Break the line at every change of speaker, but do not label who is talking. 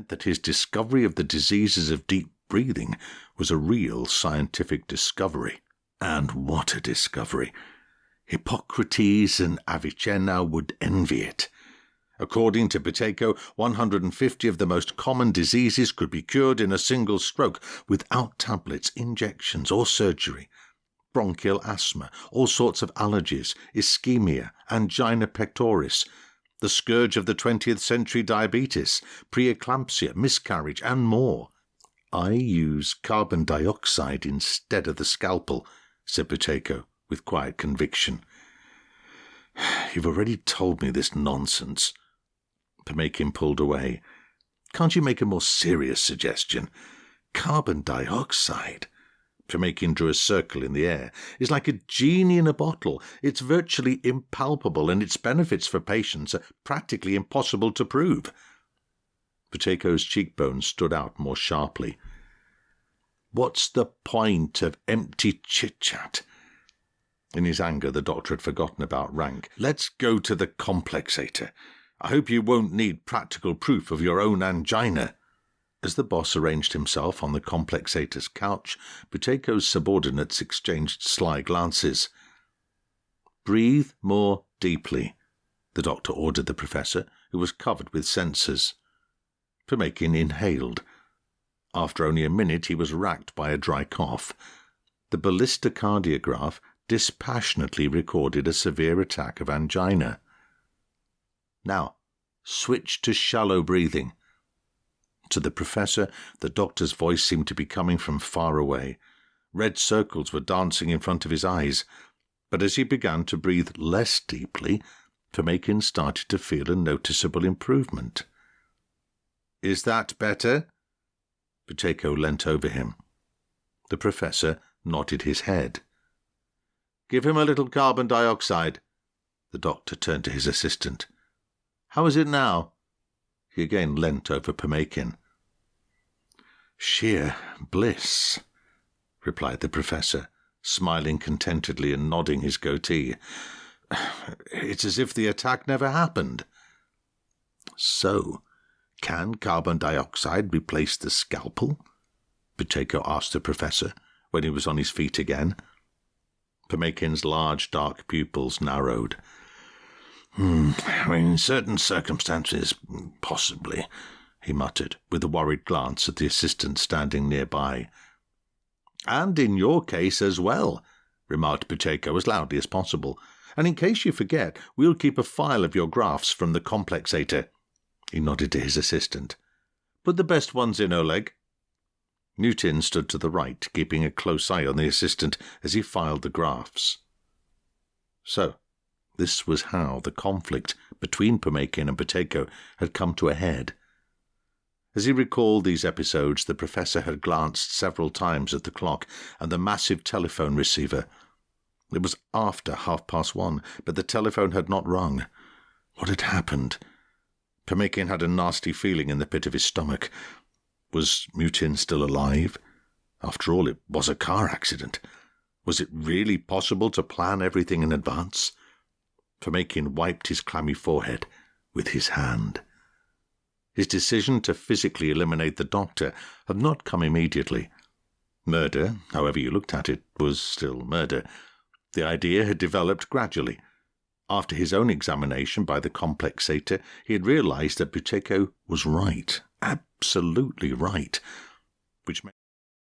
meant that his discovery of the diseases of deep breathing was a real scientific discovery. And what a discovery! Hippocrates and Avicenna would envy it. According to Buteyko, 150 of the most common diseases could be cured in a single stroke without tablets, injections, or surgery. Bronchial asthma, all sorts of allergies, ischemia, angina pectoris, the scourge of the 20th century diabetes, preeclampsia, miscarriage, and more. "I use carbon dioxide instead of the scalpel," said Buteyko with quiet conviction. "You've already told me this nonsense." Pomekhin pulled away. "Can't you make a more serious suggestion? Carbon dioxide," Pomekhin drew a circle in the air, "is like a genie in a bottle. It's virtually impalpable, and its benefits for patients are practically impossible to prove." Buteyko's cheekbones stood out more sharply. "What's the point of empty chit-chat?" In his anger, the doctor had forgotten about rank. "Let's go to the complexator. I hope you won't need practical proof of your own angina." As the boss arranged himself on the complexator's couch, Buteyko's subordinates exchanged sly glances. "Breathe more deeply," the doctor ordered the professor, who was covered with sensors. Pomekhin inhaled. After only a minute, he was racked by a dry cough. The ballistocardiograph dispassionately recorded a severe attack of angina. "Now, switch to shallow breathing." To the professor, the doctor's voice seemed to be coming from far away. Red circles were dancing in front of his eyes, but as he began to breathe less deeply, Pomekhin started to feel a noticeable improvement. "Is that better?" Buteyko leant over him. The professor nodded his head. "Give him a little carbon dioxide." The doctor turned to his assistant. "How is it now?" He again leant over Pomekhin. "Sheer bliss," replied the professor, smiling contentedly and nodding his goatee. "It's as if the attack never happened." "So, can carbon dioxide replace the scalpel?" Buteyko asked the professor when he was on his feet again. Pomekhin's large dark pupils narrowed. "In certain circumstances, possibly," he muttered, with a worried glance at the assistant standing nearby. "And in your case as well," remarked Buteyko as loudly as possible. "And in case you forget, we'll keep a file of your graphs from the complexator." He nodded to his assistant. "Put the best ones in, Oleg." Mutin stood to the right, keeping a close eye on the assistant as he filed the graphs. So, this was how the conflict between Pomekhin and Buteyko had come to a head. As he recalled these episodes, the professor had glanced several times at the clock and the massive telephone receiver. It was after 1:30, but the telephone had not rung. What had happened? Pomekhin had a nasty feeling in the pit of his stomach. Was Mutin still alive? After all, it was a car accident. Was it really possible to plan everything in advance? Pomekhin wiped his clammy forehead with his hand. His decision to physically eliminate the doctor had not come immediately. Murder, however you looked at it, was still murder. The idea had developed gradually. After his own examination by the complexator, he had realized that Buteyko was right, absolutely right, which meant